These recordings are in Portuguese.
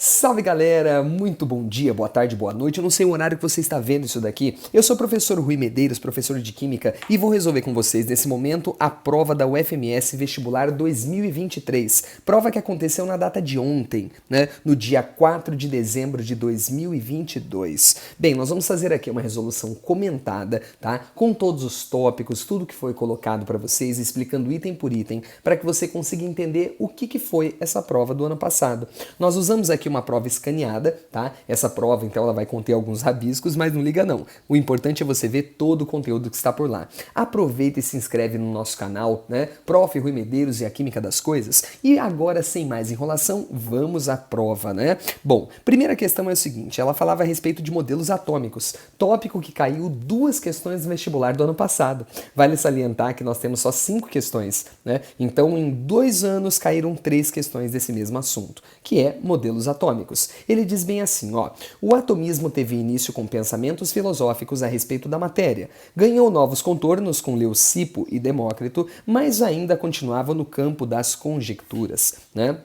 Salve galera, muito bom dia, boa tarde, boa noite, eu não sei o horário que você está vendo isso daqui. Eu sou o professor Rui Medeiros, professor de Química, e vou resolver com vocês nesse momento a prova da UFMS Vestibular 2023. Prova que aconteceu na data de ontem, né, no dia 4 de dezembro de 2022. Bem, nós vamos fazer aqui uma resolução comentada, tá, com todos os tópicos, tudo que foi colocado para vocês, explicando item por item, para que você consiga entender o que foi essa prova do ano passado. Nós usamos aqui uma prova escaneada, tá? Essa prova, então, ela vai conter alguns rabiscos, mas não liga não. O importante é você ver todo o conteúdo que está por lá. Aproveita e se inscreve no nosso canal, né? Prof. Rui Medeiros e a Química das Coisas. E agora, sem mais enrolação, vamos à prova, né? Bom, primeira questão é o seguinte, ela falava a respeito de modelos atômicos, tópico que caiu 2 questões no vestibular do ano passado. Vale salientar que nós temos só 5 questões, né? Então, em 2 anos, caíram 3 questões desse mesmo assunto, que é modelos atômicos. Ele diz bem assim, ó, o atomismo teve início com pensamentos filosóficos a respeito da matéria, ganhou novos contornos com Leucipo e Demócrito, mas ainda continuava no campo das conjecturas, né?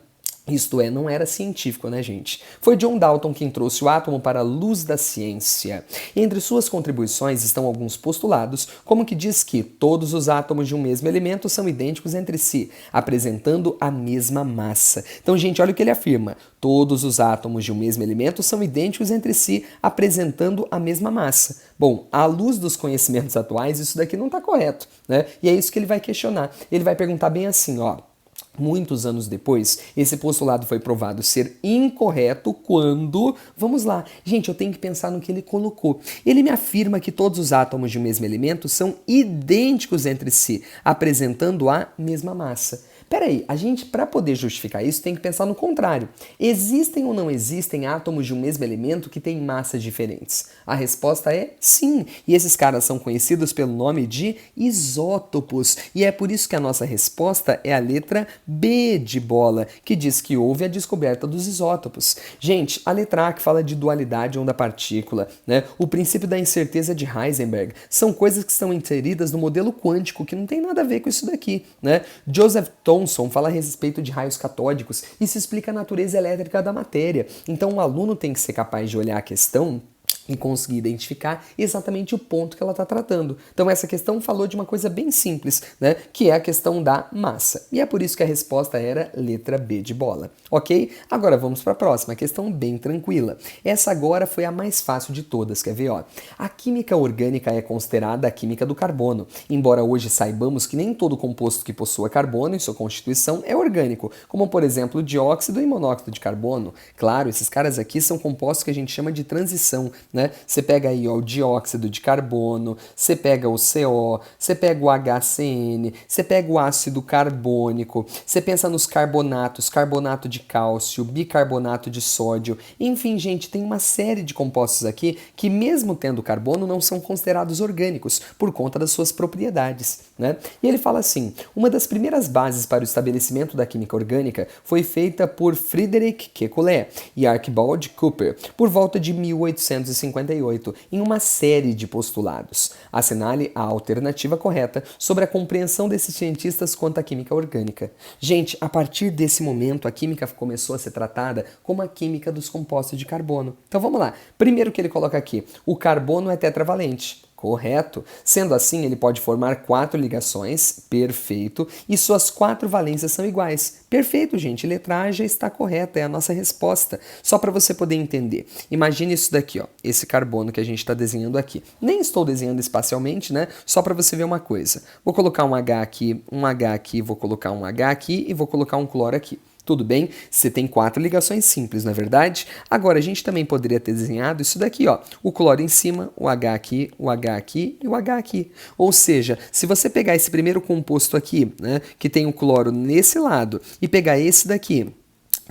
Isto é, não era científico, né, gente? Foi John Dalton quem trouxe o átomo para a luz da ciência. Entre suas contribuições estão alguns postulados, como que diz que todos os átomos de um mesmo elemento são idênticos entre si, apresentando a mesma massa. Então, gente, olha o que ele afirma. Todos os átomos de um mesmo elemento são idênticos entre si, apresentando a mesma massa. Bom, à luz dos conhecimentos atuais, isso daqui não está correto, né? E é isso que ele vai questionar. Ele vai perguntar bem assim, ó. Muitos anos depois, esse postulado foi provado ser incorreto quando... Vamos lá. Gente, eu tenho que pensar no que ele colocou. Ele me afirma que todos os átomos de um mesmo elemento são idênticos entre si, apresentando a mesma massa. Peraí, a gente, para poder justificar isso, tem que pensar no contrário. Existem ou não existem átomos de um mesmo elemento que têm massas diferentes? A resposta é sim. E esses caras são conhecidos pelo nome de isótopos. E é por isso que a nossa resposta é a letra B de bola, que diz que houve a descoberta dos isótopos. Gente, a letra A que fala de dualidade onda-partícula, né? O princípio da incerteza de Heisenberg, são coisas que estão inseridas no modelo quântico, que não tem nada a ver com isso daqui, né? Joseph Thomson fala a respeito de raios catódicos e se explica a natureza elétrica da matéria. Então o aluno tem que ser capaz de olhar a questão e conseguir identificar exatamente o ponto que ela está tratando. Então essa questão falou de uma coisa bem simples, né, que é a questão da massa. E é por isso que a resposta era letra B de bola, ok? Agora vamos para a próxima, questão bem tranquila. Essa agora foi a mais fácil de todas, quer ver? Ó? A química orgânica é considerada a química do carbono, embora hoje saibamos que nem todo composto que possua carbono em sua constituição é orgânico, como por exemplo o dióxido e monóxido de carbono. Claro, esses caras aqui são compostos que a gente chama de transição, né? Você pega aí ó, o dióxido de carbono, você pega o CO, você pega o HCN, você pega o ácido carbônico, você pensa nos carbonatos, carbonato de cálcio, bicarbonato de sódio, enfim, gente, tem uma série de compostos aqui que mesmo tendo carbono não são considerados orgânicos por conta das suas propriedades, né? E ele fala assim, uma das primeiras bases para o estabelecimento da química orgânica foi feita por Friedrich Kekulé e Archibald Cooper por volta de 1858, em uma série de postulados. Assinale a alternativa correta sobre a compreensão desses cientistas quanto à química orgânica. Gente, a partir desse momento, a química começou a ser tratada como a química dos compostos de carbono. Então vamos lá. Primeiro que ele coloca aqui, o carbono é tetravalente. Correto. Sendo assim, ele pode formar 4 ligações, perfeito, e suas 4 valências são iguais. Perfeito, gente, letra A já está correta, é a nossa resposta. Só para você poder entender. Imagine isso daqui, ó, esse carbono que a gente está desenhando aqui. Nem estou desenhando espacialmente, né? Só para você ver uma coisa. Vou colocar um H aqui, vou colocar um H aqui e vou colocar um cloro aqui. Tudo bem? Você tem 4 ligações simples, não é verdade? Agora, a gente também poderia ter desenhado isso daqui, ó. O cloro em cima, o H aqui, o H aqui e o H aqui. Ou seja, se você pegar esse primeiro composto aqui, né, que tem o cloro nesse lado, e pegar esse daqui,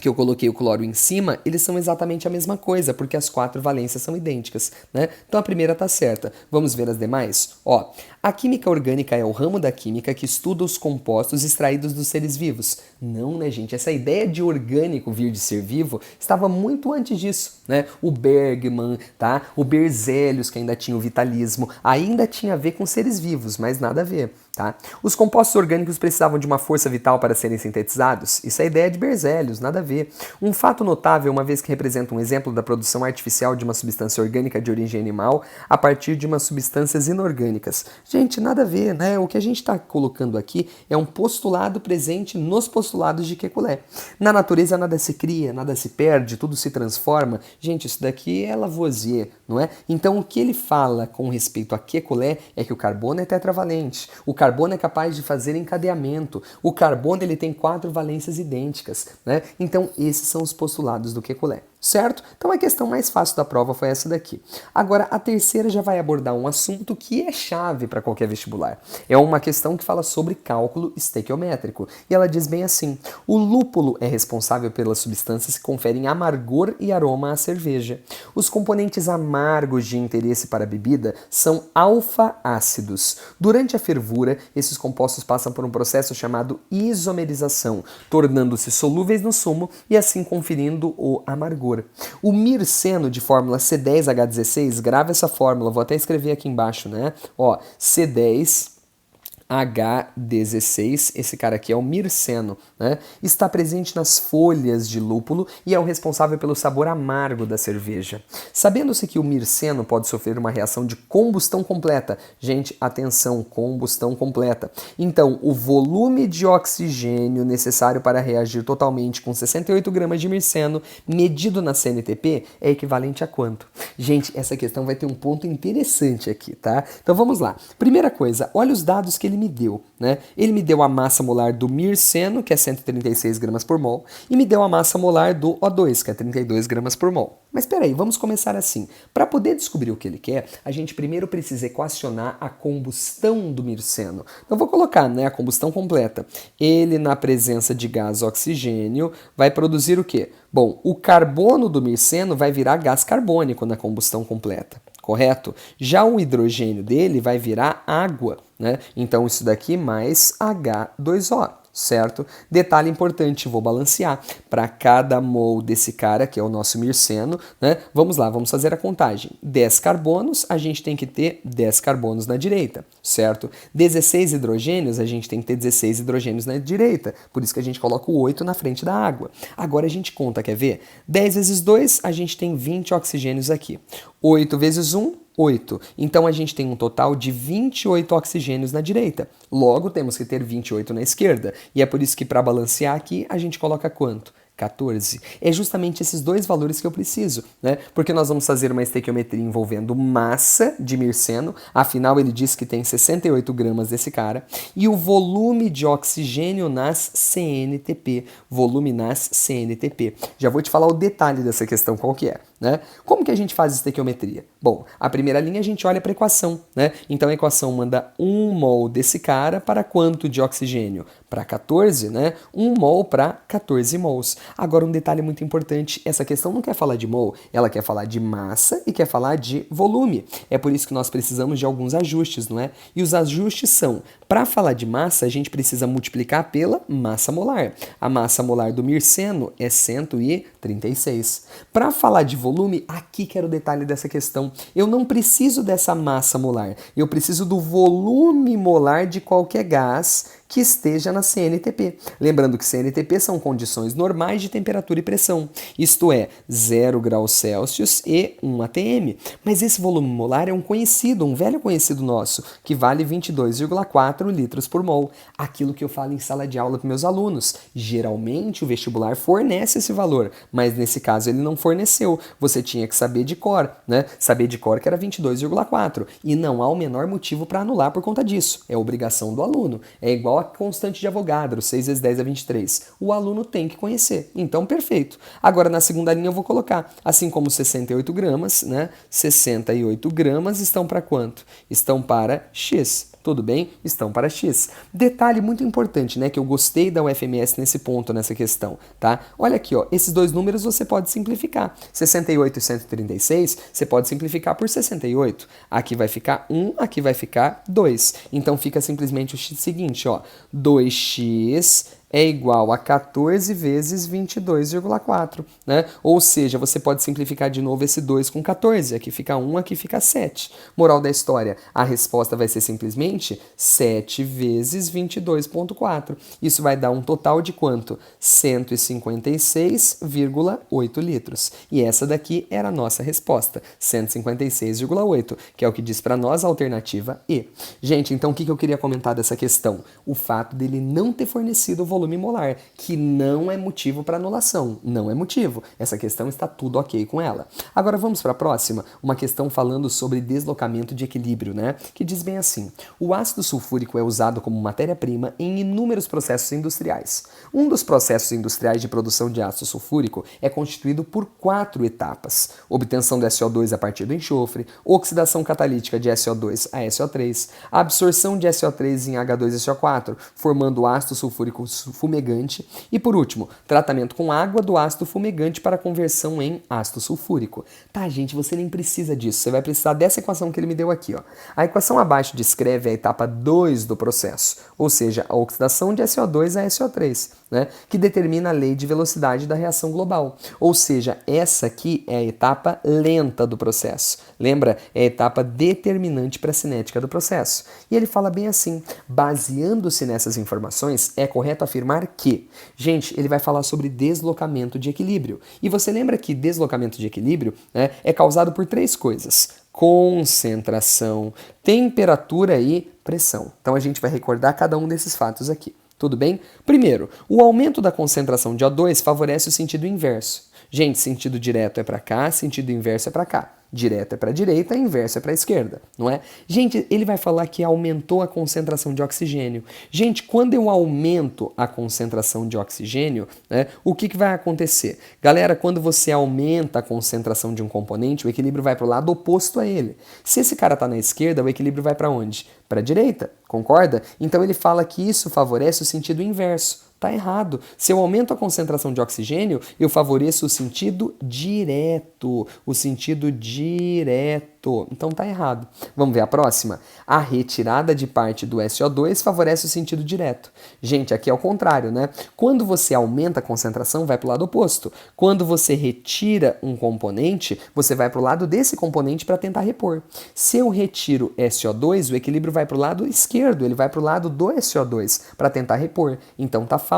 que eu coloquei o cloro em cima, eles são exatamente a mesma coisa, porque as 4 valências são idênticas, né? Então a primeira está certa. Vamos ver as demais? Ó, a química orgânica é o ramo da química que estuda os compostos extraídos dos seres vivos. Não, né, gente? Essa ideia de orgânico vir de ser vivo estava muito antes disso, né? O Bergman, tá? O Berzelius, que ainda tinha o vitalismo, ainda tinha a ver com seres vivos, mas nada a ver. Tá? Os compostos orgânicos precisavam de uma força vital para serem sintetizados? Isso é ideia de Berzelius, nada a ver. Um fato notável, uma vez que representa um exemplo da produção artificial de uma substância orgânica de origem animal a partir de umas substâncias inorgânicas. Gente, nada a ver, né? O que a gente está colocando aqui é um postulado presente nos postulados de Kekulé. Na natureza nada se cria, nada se perde, tudo se transforma. Gente, isso daqui é Lavoisier, não é? Então o que ele fala com respeito a Kekulé é que o carbono é tetravalente. O carbono é capaz de fazer encadeamento. O carbono ele tem 4 valências idênticas, né? Então esses são os postulados do Kekulé. Certo? Então a questão mais fácil da prova foi essa daqui. Agora, a terceira já vai abordar um assunto que é chave para qualquer vestibular. É uma questão que fala sobre cálculo estequiométrico. E ela diz bem assim: o lúpulo é responsável pelas substâncias que conferem amargor e aroma à cerveja. Os componentes amargos de interesse para a bebida são alfa-ácidos. Durante a fervura, esses compostos passam por um processo chamado isomerização, tornando-se solúveis no sumo e assim conferindo o amargor. O mirceno de fórmula C10H16, grava essa fórmula, vou até escrever aqui embaixo, né? Ó, C10H16, esse cara aqui é o mirceno, né? Está presente nas folhas de lúpulo e é o responsável pelo sabor amargo da cerveja. Sabendo-se que o mirceno pode sofrer uma reação de combustão completa, gente, atenção, combustão completa. Então, o volume de oxigênio necessário para reagir totalmente com 68 gramas de mirceno, medido na CNTP, é equivalente a quanto? Gente, essa questão vai ter um ponto interessante aqui, tá? Então vamos lá. Primeira coisa, olha os dados que ele me deu, né? Ele me deu a massa molar do mirceno, que é 136 gramas por mol, e me deu a massa molar do O2, que é 32 gramas por mol. Mas peraí, vamos começar assim. Para poder descobrir o que ele quer, a gente primeiro precisa equacionar a combustão do mirceno. Então vou colocar, né, a combustão completa. Ele, na presença de gás oxigênio, vai produzir o quê? Bom, o carbono do mirceno vai virar gás carbônico na combustão completa. Correto? Já o hidrogênio dele vai virar água, né? Então isso daqui mais H2O, certo? Detalhe importante, vou balancear. Para cada mol desse cara, que é o nosso mirceno, né? Vamos lá, vamos fazer a contagem. 10 carbonos, a gente tem que ter 10 carbonos na direita, certo? 16 hidrogênios, a gente tem que ter 16 hidrogênios na direita. Por isso que a gente coloca o 8 na frente da água. Agora a gente conta, quer ver? 10 vezes 2, a gente tem 20 oxigênios aqui. 8 vezes 1, 8. Então a gente tem um total de 28 oxigênios na direita. Logo, temos que ter 28 na esquerda. E é por isso que para balancear aqui, a gente coloca quanto? 14. É justamente esses dois valores que eu preciso, né? Porque nós vamos fazer uma estequiometria envolvendo massa de mirceno, afinal ele diz que tem 68 gramas desse cara, e o volume de oxigênio nas CNTP. Volume nas CNTP. Já vou te falar o detalhe dessa questão, qual que é, né? Como que a gente faz estequiometria? Bom, a primeira linha a gente olha para a equação, né? Então a equação manda 1 mol desse cara para quanto de oxigênio? Para 14, né? 1 mol para 14 mols. Agora um detalhe muito importante, essa questão não quer falar de mol, ela quer falar de massa e quer falar de volume. É por isso que nós precisamos de alguns ajustes, não é? E os ajustes são, para falar de massa, a gente precisa multiplicar pela massa molar. A massa molar do mirceno é 136. Para falar de volume, aqui que era o detalhe dessa questão. Eu não preciso dessa massa molar, eu preciso do volume molar de qualquer gás que esteja na CNTP. Lembrando que CNTP são condições normais de temperatura e pressão, isto é, 0 graus Celsius e 1 atm. Mas esse volume molar é um conhecido, um velho conhecido nosso, que vale 22,4 litros por mol. Aquilo que eu falo em sala de aula para meus alunos. Geralmente o vestibular fornece esse valor, mas nesse caso ele não forneceu. Você tinha que saber de cor, né? Saber de cor que era 22,4. E não há o menor motivo para anular por conta disso. É obrigação do aluno. É igual a constante de Avogadro, 6 vezes 10 é 23. O aluno tem que conhecer. Então, perfeito. Agora, na segunda linha eu vou colocar, assim como 68 gramas, né? 68 gramas estão para quanto? Estão para X. Tudo bem? Estão para X. Detalhe muito importante, né? Que eu gostei da UFMS nesse ponto, nessa questão, tá? Olha aqui, ó. Esses dois números você pode simplificar. 68 e 136, você pode simplificar por 68. Aqui vai ficar 1, aqui vai ficar 2. Então, fica simplesmente o seguinte, ó. 2x é igual a 14 vezes 22,4, né? Ou seja, você pode simplificar de novo esse 2 com 14. Aqui fica 1, aqui fica 7. Moral da história, a resposta vai ser simplesmente 7 vezes 22,4. Isso vai dar um total de quanto? 156,8 litros. E essa daqui era a nossa resposta, 156,8, que é o que diz para nós a alternativa E. Gente, então o que eu queria comentar dessa questão? O fato dele não ter fornecido o volume molar, que não é motivo para anulação, não é motivo. Essa questão está tudo ok com ela. Agora vamos para a próxima, uma questão falando sobre deslocamento de equilíbrio, né? Que diz bem assim: o ácido sulfúrico é usado como matéria-prima em inúmeros processos industriais. Um dos processos industriais de produção de ácido sulfúrico é constituído por 4 etapas: obtenção do SO2 a partir do enxofre, oxidação catalítica de SO2 a SO3, a absorção de SO3 em H2SO4, formando ácido sulfúrico fumegante, e por último, tratamento com água do ácido fumegante para conversão em ácido sulfúrico. Tá, gente, você nem precisa disso, você vai precisar dessa equação que ele me deu aqui, ó. A equação abaixo descreve a etapa 2 do processo, ou seja, a oxidação de SO2 a SO3, né, que determina a lei de velocidade da reação global. Ou seja, essa aqui é a etapa lenta do processo. Lembra? É a etapa determinante para a cinética do processo. E ele fala bem assim: baseando-se nessas informações, é correto afirmar que... Gente, ele vai falar sobre deslocamento de equilíbrio. E você lembra que deslocamento de equilíbrio, né, é causado por 3 coisas: concentração, temperatura e pressão. Então a gente vai recordar cada um desses fatos aqui. Tudo bem? Primeiro, o aumento da concentração de O2 favorece o sentido inverso. Gente, sentido direto é para cá, sentido inverso é para cá. Direto é para a direita, inverso é para a esquerda, não é? Gente, ele vai falar que aumentou a concentração de oxigênio. Gente, quando eu aumento a concentração de oxigênio, né, o que vai acontecer? Galera, quando você aumenta a concentração de um componente, o equilíbrio vai para o lado oposto a ele. Se esse cara está na esquerda, o equilíbrio vai para onde? Para a direita, concorda? Então ele fala que isso favorece o sentido inverso. Tá errado. Se eu aumento a concentração de oxigênio, eu favoreço o sentido direto. O sentido direto. Então tá errado. Vamos ver a próxima? A retirada de parte do SO2 favorece o sentido direto. Gente, aqui é o contrário, né? Quando você aumenta a concentração, vai para o lado oposto. Quando você retira um componente, você vai para o lado desse componente para tentar repor. Se eu retiro SO2, o equilíbrio vai para o lado esquerdo, ele vai para o lado do SO2 para tentar repor. Então tá falso.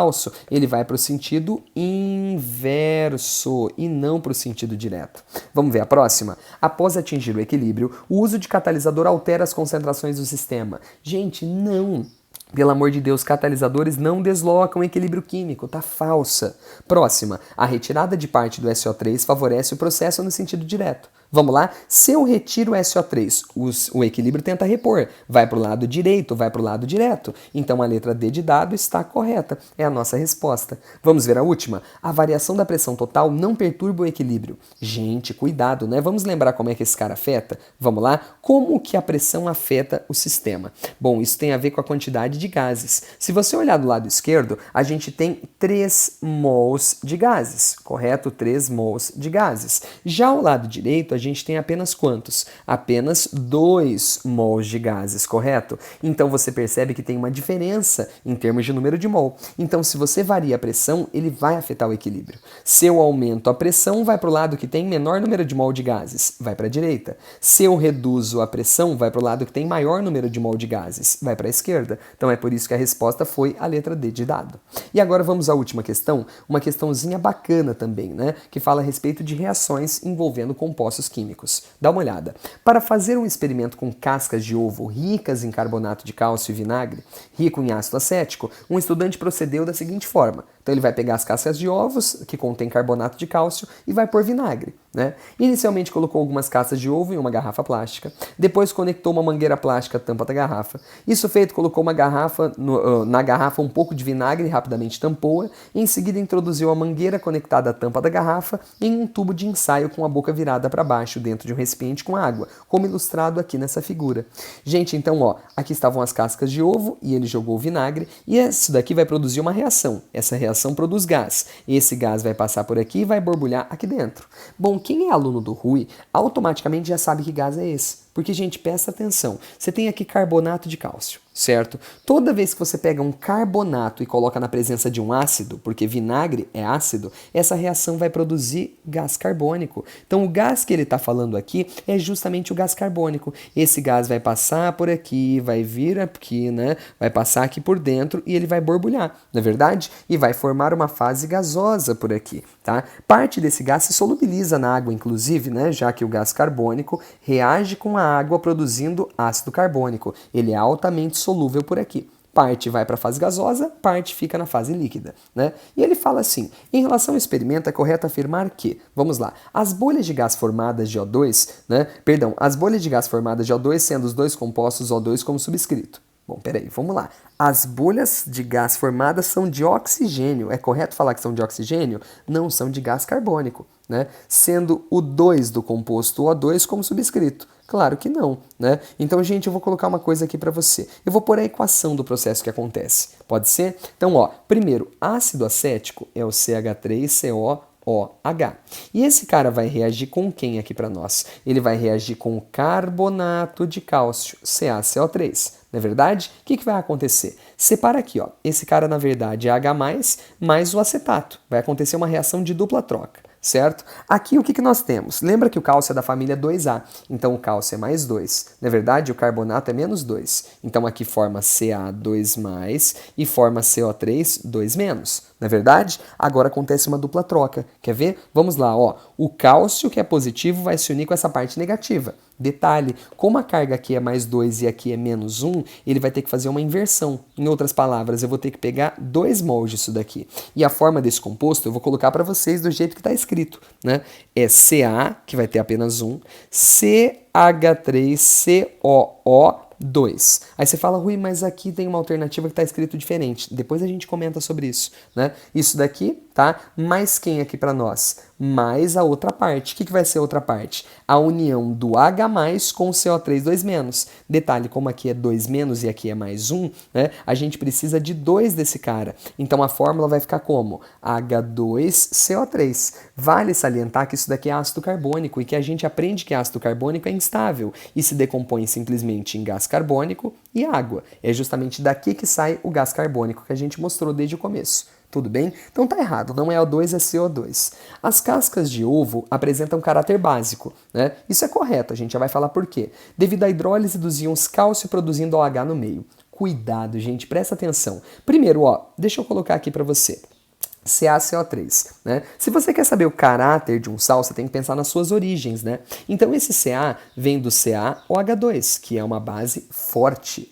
Ele vai para o sentido inverso e não para o sentido direto. Vamos ver a próxima? Após atingir o equilíbrio, o uso de catalisador altera as concentrações do sistema. Gente, não! Pelo amor de Deus, catalisadores não deslocam o equilíbrio químico, tá falsa. Próxima, a retirada de parte do SO3 favorece o processo no sentido direto. Vamos lá? Se eu retiro o SO3, o equilíbrio tenta repor. Vai para o lado direito, vai para o lado direto. Então a letra D de dado está correta. É a nossa resposta. Vamos ver a última? A variação da pressão total não perturba o equilíbrio. Gente, cuidado, né? Vamos lembrar como é que esse cara afeta? Vamos lá? Como que a pressão afeta o sistema? Bom, isso tem a ver com a quantidade de gases. Se você olhar do lado esquerdo, a gente tem 3 mols de gases, correto? 3 mols de gases. Já ao lado direito, a gente tem apenas quantos? Apenas 2 mols de gases, correto? Então você percebe que tem uma diferença em termos de número de mol. Então se você varia a pressão, ele vai afetar o equilíbrio. Se eu aumento a pressão, vai para o lado que tem menor número de mol de gases, vai para a direita. Se eu reduzo a pressão, vai para o lado que tem maior número de mol de gases, vai para a esquerda. Então é por isso que a resposta foi a letra D de dado. E agora vamos à última questão, uma questãozinha bacana também, né? Que fala a respeito de reações envolvendo compostos químicos. Dá uma olhada. Para fazer um experimento com cascas de ovo ricas em carbonato de cálcio e vinagre, rico em ácido acético, um estudante procedeu da seguinte forma. Então ele vai pegar as cascas de ovos, que contém carbonato de cálcio, e vai pôr vinagre, né? Inicialmente colocou algumas cascas de ovo em uma garrafa plástica, depois conectou uma mangueira plástica à tampa da garrafa. Isso feito, colocou uma garrafa na garrafa um pouco de vinagre, rapidamente tampou-a, e em seguida introduziu a mangueira conectada à tampa da garrafa em um tubo de ensaio com a boca virada para baixo, dentro de um recipiente com água, como ilustrado aqui nessa figura. Gente, então, ó, aqui estavam as cascas de ovo e ele jogou o vinagre, e isso daqui vai produzir uma reação. Essa reação produz gás. Esse gás vai passar por aqui e vai borbulhar aqui dentro. Bom, quem é aluno do Rui automaticamente já sabe que gás é esse. Porque, gente, presta atenção. Você tem aqui carbonato de cálcio, certo? Toda vez que você pega um carbonato e coloca na presença de um ácido, porque vinagre é ácido, essa reação vai produzir gás carbônico. Então, o gás que ele está falando aqui é justamente o gás carbônico. Esse gás vai passar por aqui, vai vir aqui, né? Vai passar aqui por dentro e ele vai borbulhar, não é verdade? E vai formar uma fase gasosa por aqui, tá? Parte desse gás se solubiliza na água, inclusive, né? Já que o gás carbônico reage com a água produzindo ácido carbônico. Ele é altamente solúvel por aqui. Parte vai para a fase gasosa, parte fica na fase líquida, né? E ele fala assim, em relação ao experimento é correto afirmar que, vamos lá, as bolhas de gás formadas de O2, né? Perdão, as bolhas de gás formadas de O2 sendo os dois compostos O2 como subscrito. Bom, peraí, vamos lá. As bolhas de gás formadas são de oxigênio. É correto falar que são de oxigênio? Não, são de gás carbônico, né? Sendo o 2 do composto O2 como subscrito. Claro que não, né? Então, gente, eu vou colocar uma coisa aqui para você. Eu vou pôr a equação do processo que acontece. Pode ser? Então, ó, primeiro, ácido acético é o CH3COOH. E esse cara vai reagir com quem aqui para nós? Ele vai reagir com o carbonato de cálcio, CaCO3. Não é verdade? O que vai acontecer? Separa aqui, ó. Esse cara, na verdade, é H+, mais o acetato. Vai acontecer uma reação de dupla troca, certo? Aqui o que nós temos? Lembra que o cálcio é da família 2A, então o cálcio é mais 2. Na verdade, o carbonato é menos 2. Então aqui forma Ca2+, e forma CO3, 2-. Não é verdade? Agora acontece uma dupla troca. Quer ver? Vamos lá, ó. O cálcio, que é positivo, vai se unir com essa parte negativa. Detalhe, como a carga aqui é mais 2 e aqui é menos 1, ele vai ter que fazer uma inversão. Em outras palavras, eu vou ter que pegar 2 mols disso daqui. E a forma desse composto eu vou colocar para vocês do jeito que está escrito, né? É Ca, que vai ter apenas 1, CH3COO2. Aí você fala, Rui, mas aqui tem uma alternativa que está escrito diferente. Depois a gente comenta sobre isso, né? Isso daqui, tá? Mais quem aqui para nós? Mais a outra parte. O que vai ser a outra parte? A união do H+ com o CO3 2-. Detalhe, como aqui é 2- e aqui é mais 1, né? A gente precisa de 2 desse cara. Então a fórmula vai ficar como? H2CO3. Vale salientar que isso daqui é ácido carbônico e que a gente aprende que ácido carbônico é instável e se decompõe simplesmente em gás carbônico e água. É justamente daqui que sai o gás carbônico que a gente mostrou desde o começo. Tudo bem? Então tá errado, não é O2, é CO2. As cascas de ovo apresentam caráter básico, né? Isso é correto, a gente já vai falar por quê. Devido à hidrólise dos íons cálcio produzindo OH no meio. Cuidado, gente, presta atenção. Primeiro, ó, deixa eu colocar aqui para você. CaCO3, né? Se você quer saber o caráter de um sal, você tem que pensar nas suas origens, né? Então esse Ca vem do CaOH2, que é uma base forte,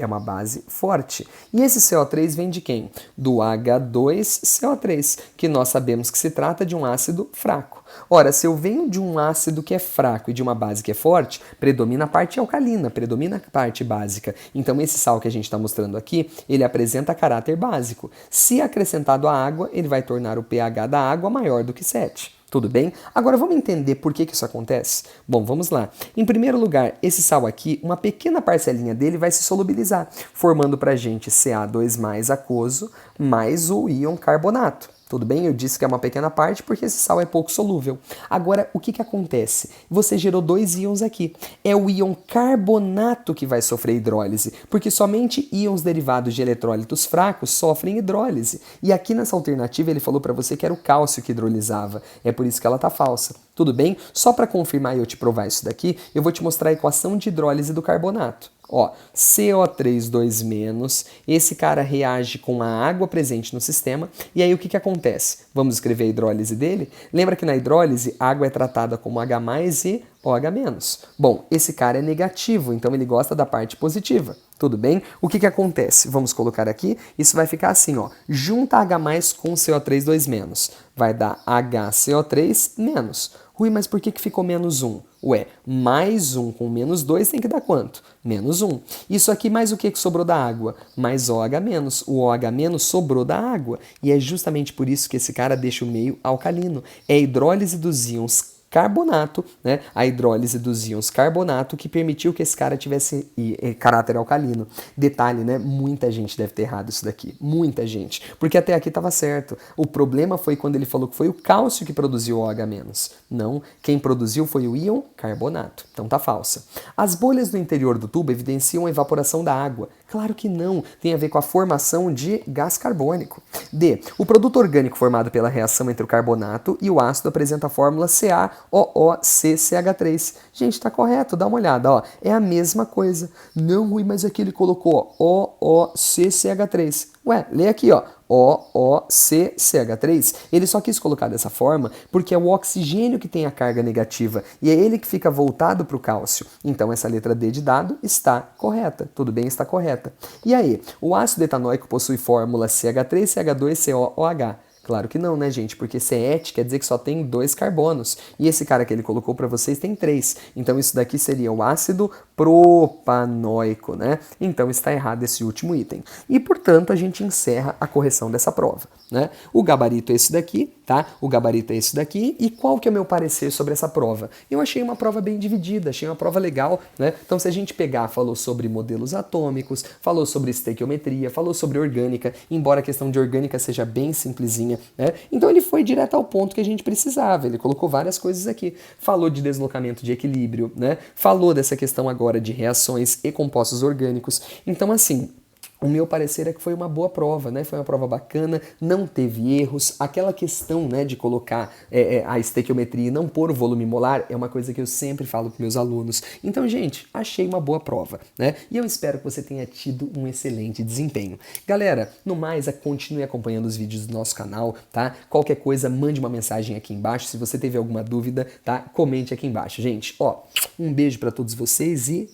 E esse CO3 vem de quem? Do H2CO3, que nós sabemos que se trata de um ácido fraco. Ora, se eu venho de um ácido que é fraco e de uma base que é forte, predomina a parte alcalina, predomina a parte básica. Então esse sal que a gente está mostrando aqui, ele apresenta caráter básico. Se acrescentado à água, ele vai tornar o pH da água maior do que 7. Tudo bem? Agora vamos entender por que isso acontece? Bom, vamos lá. Em primeiro lugar, esse sal aqui, uma pequena parcelinha dele vai se solubilizar, formando pra gente Ca2+ aquoso mais o íon carbonato. Tudo bem? Eu disse que é uma pequena parte porque esse sal é pouco solúvel. Agora, o que acontece? Você gerou 2 íons aqui. É o íon carbonato que vai sofrer hidrólise, porque somente íons derivados de eletrólitos fracos sofrem hidrólise. E aqui nessa alternativa ele falou para você que era o cálcio que hidrolisava. É por isso que ela está falsa. Tudo bem? Só para confirmar e eu te provar isso daqui, eu vou te mostrar a equação de hidrólise do carbonato. Ó, CO3 2-, esse cara reage com a água presente no sistema, e aí o que acontece? Vamos escrever a hidrólise dele? Lembra que na hidrólise a água é tratada como H+ e OH-. Bom, esse cara é negativo, então ele gosta da parte positiva. Tudo bem? O que acontece? Vamos colocar aqui, isso vai ficar assim, ó. Junta H+ com CO3 2-, vai dar HCO3-. Rui, mas por que ficou menos 1? Ué, mais 1 com menos 2 tem que dar quanto? Menos 1. Isso aqui mais o que sobrou da água? Mais OH-. O OH- sobrou da água. E é justamente por isso que esse cara deixa o meio alcalino. É a hidrólise dos íons carbonato, né? A hidrólise dos íons carbonato que permitiu que esse cara tivesse caráter alcalino. Detalhe, né? Muita gente deve ter errado isso daqui. Muita gente. Porque até aqui estava certo. O problema foi quando ele falou que foi o cálcio que produziu o OH-. Não, quem produziu foi o íon carbonato. Então tá falsa. As bolhas no interior do tubo evidenciam a evaporação da água. Claro que não. Tem a ver com a formação de gás carbônico. D. O produto orgânico formado pela reação entre o carbonato e o ácido apresenta a fórmula CaOOCCH3. Gente, tá correto, dá uma olhada, ó. É a mesma coisa. Não, Rui, mas aqui ele colocou OOCCH3. Ué, lê aqui, ó. OOCCH3. Ele só quis colocar dessa forma porque é o oxigênio que tem a carga negativa e é ele que fica voltado para o cálcio. Então essa letra D de dado está correta. Tudo bem, está correta. E aí, o ácido etanóico possui fórmula CH3CH2COOH. Claro que não, né, gente? Porque C-Et quer dizer que só tem 2 carbonos. E esse cara que ele colocou para vocês tem 3. Então isso daqui seria o ácido propanóico, né? Então está errado esse último item. E, portanto, a gente encerra a correção dessa prova, né? O gabarito é esse daqui, tá? O gabarito é esse daqui. E qual que é o meu parecer sobre essa prova? Eu achei uma prova bem dividida, achei uma prova legal, né? Então, se a gente pegar, falou sobre modelos atômicos, falou sobre estequiometria, falou sobre orgânica, embora a questão de orgânica seja bem simplesinha, né? Então ele foi direto ao ponto que a gente precisava, ele colocou várias coisas aqui, falou de deslocamento de equilíbrio, né? Falou dessa questão agora de reações e compostos orgânicos, então assim, o meu parecer é que foi uma boa prova, né? Foi uma prova bacana, não teve erros. Aquela questão, né, de colocar a estequiometria e não pôr o volume molar é uma coisa que eu sempre falo para meus alunos. Então, gente, achei uma boa prova, né? E eu espero que você tenha tido um excelente desempenho. Galera, no mais, continue acompanhando os vídeos do nosso canal, tá? Qualquer coisa, mande uma mensagem aqui embaixo. Se você teve alguma dúvida, tá? Comente aqui embaixo. Gente, ó, um beijo para todos vocês e